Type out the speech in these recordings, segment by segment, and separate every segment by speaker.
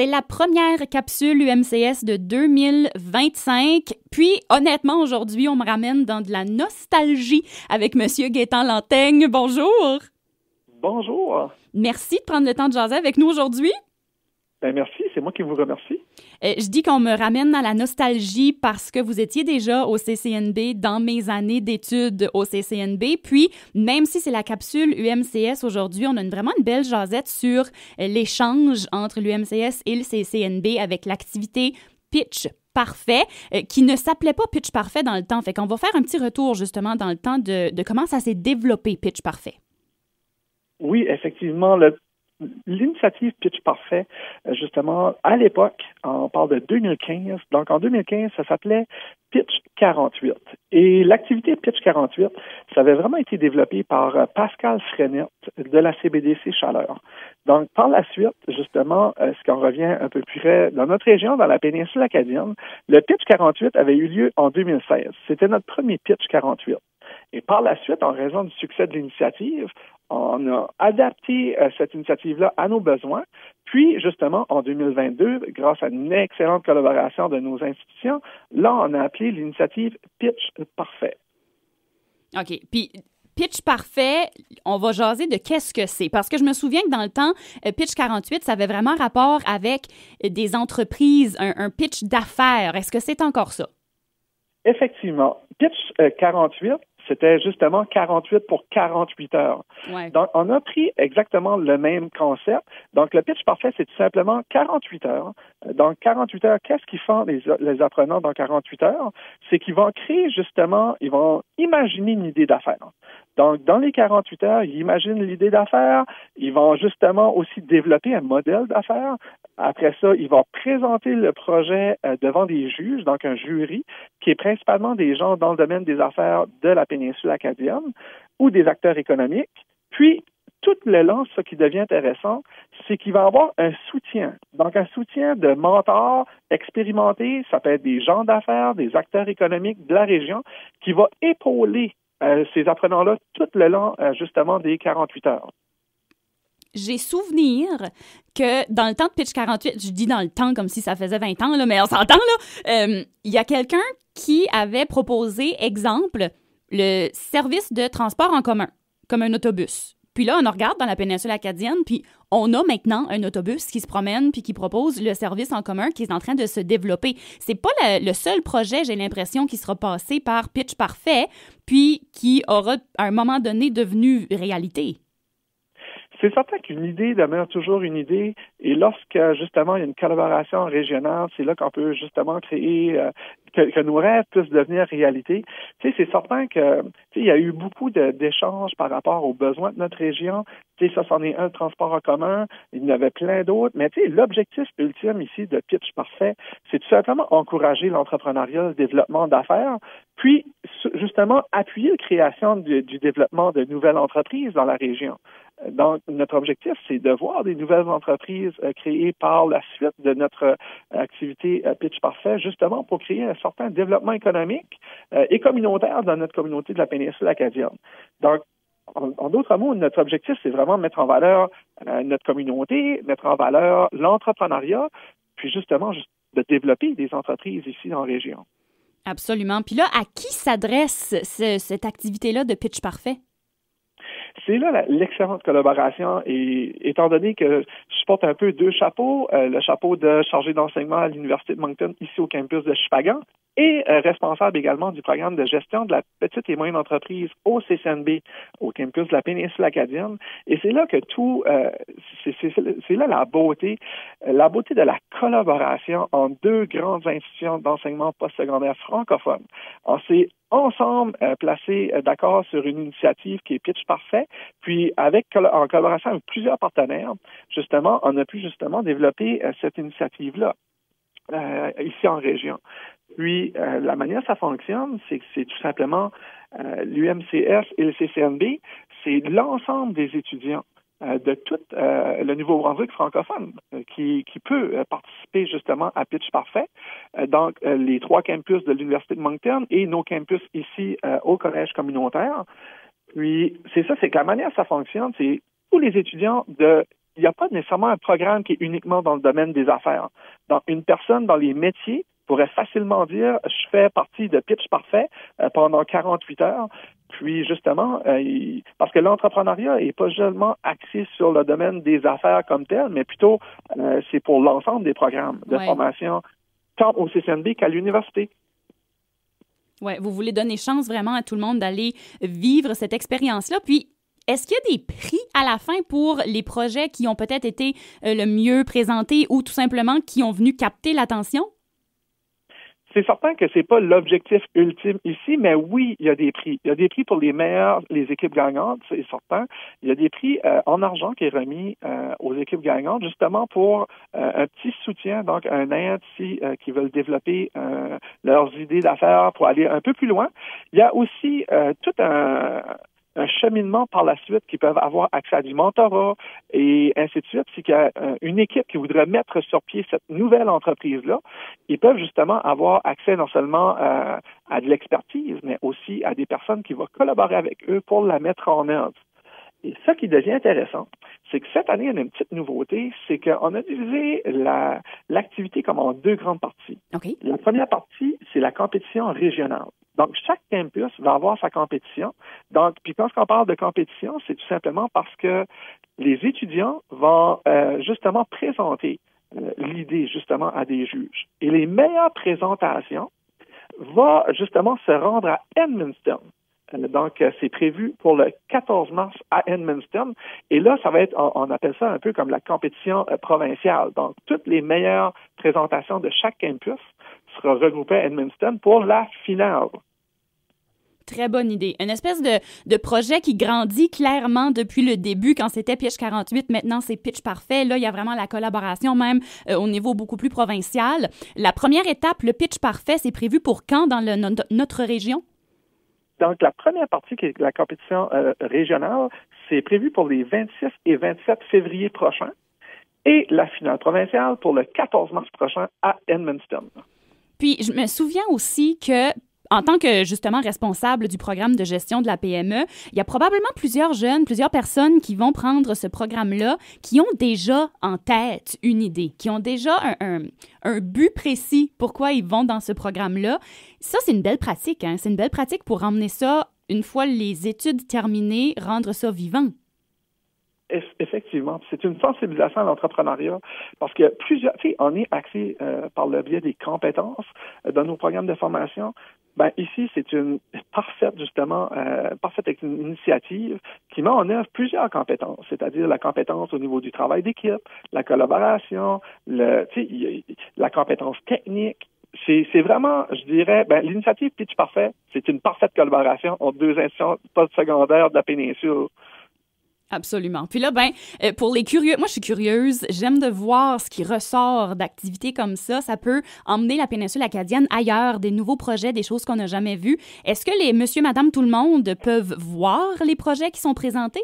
Speaker 1: C'est la première capsule UMCS de 2025. Puis, honnêtement, aujourd'hui, on me ramène dans de la nostalgie avec Monsieur Gaétan Lanteigne. Bonjour!
Speaker 2: Bonjour!
Speaker 1: Merci de prendre le temps de jaser avec nous aujourd'hui.
Speaker 2: Ben merci, c'est moi qui vous remercie.
Speaker 1: Je dis qu'on me ramène à la nostalgie parce que vous étiez déjà au CCNB dans mes années d'études au CCNB. Puis, même si c'est la capsule UMCS aujourd'hui, on a vraiment une belle jasette sur l'échange entre l'UMCS et le CCNB avec l'activité Pitch Parfait, qui ne s'appelait pas Pitch Parfait dans le temps. Fait qu'on va faire un petit retour justement dans le temps de comment ça s'est développé, Pitch Parfait.
Speaker 2: Oui, effectivement, l'initiative Pitch Parfait, justement, à l'époque, on parle de 2015. Donc, en 2015, ça s'appelait Pitch 48. Et l'activité Pitch 48, ça avait vraiment été développé par Pascal Frenette de la CBDC Chaleur. Donc, par la suite, justement, ce qu'on revient un peu plus près dans notre région, dans la péninsule acadienne, le Pitch 48 avait eu lieu en 2016. C'était notre premier Pitch 48. Et par la suite, en raison du succès de l'initiative, on a adapté cette initiative-là à nos besoins. Puis, justement, en 2022, grâce à une excellente collaboration de nos institutions, là, on a appelé l'initiative Pitch Parfait.
Speaker 1: OK. Puis, Pitch Parfait, on va jaser de qu'est-ce que c'est. Parce que je me souviens que dans le temps, Pitch 48, ça avait vraiment rapport avec des entreprises, un pitch d'affaires. Est-ce que c'est encore ça?
Speaker 2: Effectivement. Pitch 48, c'était justement 48 pour 48 heures.
Speaker 1: Ouais.
Speaker 2: Donc, on a pris exactement le même concept. Donc, le pitch parfait, c'est tout simplement 48 heures. Donc, 48 heures, qu'est-ce qu'ils font les apprenants dans 48 heures? C'est qu'ils vont créer justement, ils vont imaginer une idée d'affaires. Donc, dans les 48 heures, ils imaginent l'idée d'affaires. Ils vont justement aussi développer un modèle d'affaires. Après ça, ils vont présenter le projet devant des juges, donc un jury, qui est principalement des gens dans le domaine des affaires de la péninsule acadienne ou des acteurs économiques. Puis, tout le long, ce qui devient intéressant, c'est qu'il va y avoir un soutien. Donc, un soutien de mentors expérimentés, ça peut être des gens d'affaires, des acteurs économiques de la région, qui va épauler ces apprenants-là tout le long, justement, des 48 heures.
Speaker 1: J'ai souvenir que dans le temps de Pitch 48, je dis dans le temps comme si ça faisait 20 ans, là, mais on s'entend, là, il y a quelqu'un qui avait proposé, exemple, le service de transport en commun, comme un autobus. Puis là, on regarde dans la péninsule acadienne, puis on a maintenant un autobus qui se promène puis qui propose le service en commun qui est en train de se développer. C'est pas le seul projet, j'ai l'impression, qui sera passé par Pitch Parfait, puis qui aura, à un moment donné, devenu réalité.
Speaker 2: C'est certain qu'une idée demeure toujours une idée et lorsque, justement, il y a une collaboration régionale, c'est là qu'on peut, justement, créer, que nos rêves puissent devenir réalité. Tu sais, c'est certain que, tu sais, il y a eu beaucoup d'échanges par rapport aux besoins de notre région. Tu sais, ça, c'en est un, le transport en commun. Il y en avait plein d'autres. Mais, tu sais, l'objectif ultime ici de Pitch Parfait, c'est tout simplement encourager l'entrepreneuriat, le développement d'affaires, puis, justement, appuyer la création du développement de nouvelles entreprises dans la région. Donc, notre objectif, c'est de voir des nouvelles entreprises créées par la suite de notre activité Pitch Parfait, justement pour créer un certain développement économique et communautaire dans notre communauté de la péninsule acadienne. Donc, en d'autres mots, notre objectif, c'est vraiment mettre en valeur notre communauté, mettre en valeur l'entrepreneuriat, puis justement de développer des entreprises ici dans la région.
Speaker 1: Absolument. Puis là, à qui s'adresse cette activité-là de Pitch Parfait?
Speaker 2: C'est là l'excellente collaboration et étant donné que je porte un peu deux chapeaux, le chapeau de chargé d'enseignement à l'Université de Moncton ici au campus de Shippagan et responsable également du programme de gestion de la petite et moyenne entreprise au CCNB, au campus de la péninsule acadienne. Et c'est là que tout, c'est là la beauté de la collaboration en deux grandes institutions d'enseignement postsecondaire francophones. On s'est ensemble placés d'accord sur une initiative qui est Pitch Parfait, puis en collaboration avec plusieurs partenaires, justement, on a pu justement développer cette initiative-là ici en région. Puis, la manière ça fonctionne, c'est que c'est tout simplement l'UMCS et le CCNB, c'est l'ensemble des étudiants de tout le Nouveau-Brunswick francophone qui peut participer justement à Pitch Parfait. Donc, les trois campus de l'Université de Moncton et nos campus ici au Collège communautaire. Puis, c'est ça, c'est que la manière ça fonctionne, c'est tous les étudiants de il n'y a pas nécessairement un programme qui est uniquement dans le domaine des affaires. Donc, une personne dans les métiers pourrait facilement dire, je fais partie de Pitch Parfait pendant 48 heures. Puis, justement, parce que l'entrepreneuriat n'est pas seulement axé sur le domaine des affaires comme tel, mais plutôt, c'est pour l'ensemble des programmes de formation, tant au CCNB qu'à l'université.
Speaker 1: Oui, vous voulez donner chance vraiment à tout le monde d'aller vivre cette expérience-là. Puis, est-ce qu'il y a des prix à la fin pour les projets qui ont peut-être été le mieux présentés ou tout simplement qui ont venu capter l'attention?
Speaker 2: C'est certain que c'est pas l'objectif ultime ici, mais oui, il y a des prix. Il y a des prix pour les meilleures, les équipes gagnantes, c'est certain. Il y a des prix en argent qui est remis aux équipes gagnantes, justement pour un petit soutien, donc un aide si qui veulent développer leurs idées d'affaires pour aller un peu plus loin. Il y a aussi tout un cheminement par la suite qui peuvent avoir accès à du mentorat et ainsi de suite. C'est qu'il y a une équipe qui voudrait mettre sur pied cette nouvelle entreprise-là. Ils peuvent justement avoir accès non seulement à de l'expertise, mais aussi à des personnes qui vont collaborer avec eux pour la mettre en œuvre. Et ce qui devient intéressant, c'est que cette année, on a une petite nouveauté, c'est qu'on a divisé l'activité comme en deux grandes parties.
Speaker 1: Okay.
Speaker 2: La première partie, c'est la compétition régionale. Donc, chaque campus va avoir sa compétition. Donc, puis quand on parle de compétition, c'est tout simplement parce que les étudiants vont justement présenter l'idée justement à des juges. Et les meilleures présentations vont justement se rendre à Edmundston. Donc, c'est prévu pour le 14 mars à Edmundston. Et là, ça va être, on appelle ça un peu comme la compétition provinciale. Donc, toutes les meilleures présentations de chaque campus seront regroupées à Edmundston pour la finale.
Speaker 1: Très bonne idée. Une espèce de projet qui grandit clairement depuis le début. Quand c'était Pitch 48, maintenant c'est Pitch Parfait. Là, il y a vraiment la collaboration même au niveau beaucoup plus provincial. La première étape, le Pitch Parfait, c'est prévu pour quand dans notre région?
Speaker 2: Donc, la première partie, qui est la compétition régionale, c'est prévu pour les 26 et 27 février prochains et la finale provinciale pour le 14 mars prochain à Edmundston.
Speaker 1: Puis, je me souviens aussi que en tant que, justement, responsable du programme de gestion de la PME, il y a probablement plusieurs jeunes, plusieurs personnes qui vont prendre ce programme-là, qui ont déjà en tête une idée, qui ont déjà un but précis pourquoi ils vont dans ce programme-là. Ça, c'est une belle pratique, hein? C'est une belle pratique pour emmener ça, une fois les études terminées, rendre ça vivant.
Speaker 2: Effectivement, c'est une sensibilisation à l'entrepreneuriat parce que plusieurs, on est axé par le biais des compétences dans nos programmes de formation. Ben ici, c'est une parfaite initiative qui met en œuvre plusieurs compétences, c'est-à-dire la compétence au niveau du travail d'équipe, la collaboration, la compétence technique. C'est vraiment, je dirais, l'initiative Pitch Parfait, c'est une parfaite collaboration entre deux institutions postsecondaires de la péninsule.
Speaker 1: Absolument. Puis là, pour les curieux, moi, je suis curieuse. J'aime de voir ce qui ressort d'activités comme ça. Ça peut emmener la péninsule acadienne ailleurs, des nouveaux projets, des choses qu'on n'a jamais vues. Est-ce que les monsieur, madame, tout le monde peuvent voir les projets qui sont présentés?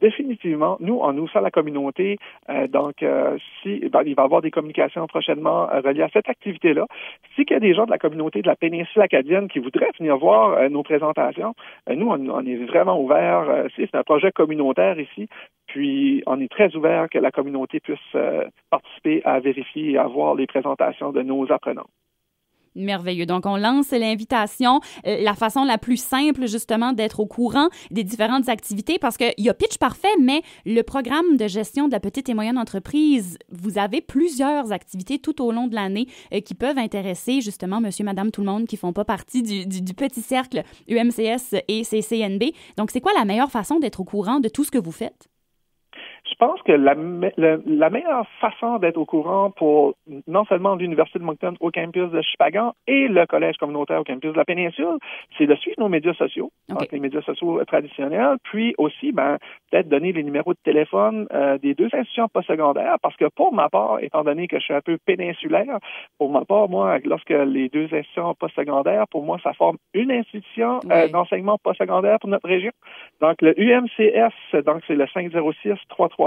Speaker 2: Définitivement. Nous, on ouvre ça à la communauté. Il va y avoir des communications prochainement reliées à cette activité-là. Si il y a des gens de la communauté de la péninsule acadienne qui voudraient venir voir nos présentations, nous, on est vraiment ouverts. C'est un projet communautaire ici. Puis, on est très ouvert que la communauté puisse participer à vérifier et à voir les présentations de nos apprenants.
Speaker 1: Merveilleux. Donc, on lance l'invitation, la façon la plus simple, justement, d'être au courant des différentes activités, parce qu'il y a Pitch Parfait, mais le programme de gestion de la petite et moyenne entreprise, vous avez plusieurs activités tout au long de l'année qui peuvent intéresser, justement, monsieur, madame, tout le monde qui font pas partie du petit cercle UMCS et CCNB. Donc, c'est quoi la meilleure façon d'être au courant de tout ce que vous faites?
Speaker 2: Je pense que la meilleure façon d'être au courant pour non seulement l'Université de Moncton au campus de Chupagan et le Collège communautaire au campus de la péninsule, c'est de suivre nos médias sociaux, donc les médias sociaux traditionnels, puis aussi peut-être donner les numéros de téléphone des deux institutions postsecondaires, parce que pour ma part, étant donné que je suis un peu péninsulaire, pour ma part, moi, lorsque les deux institutions postsecondaires, pour moi, ça forme une institution d'enseignement postsecondaire pour notre région. Donc, le UMCS, donc c'est le 506-336-3400.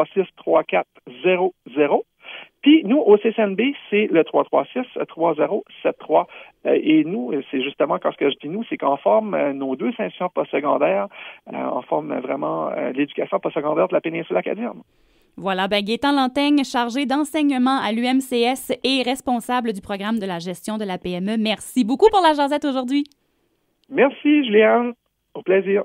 Speaker 2: Puis, nous, au CCNB, c'est le 336-3073. Et nous, c'est justement, quand ce que je dis nous, c'est qu'on forme nos deux institutions postsecondaires, on forme vraiment l'éducation postsecondaire de la péninsule acadienne.
Speaker 1: Voilà, ben Gaétan Lanteigne, chargé d'enseignement à l'UMCS et responsable du programme de la gestion de la PME. Merci beaucoup pour la jasette aujourd'hui.
Speaker 2: Merci, Juliane. Au plaisir.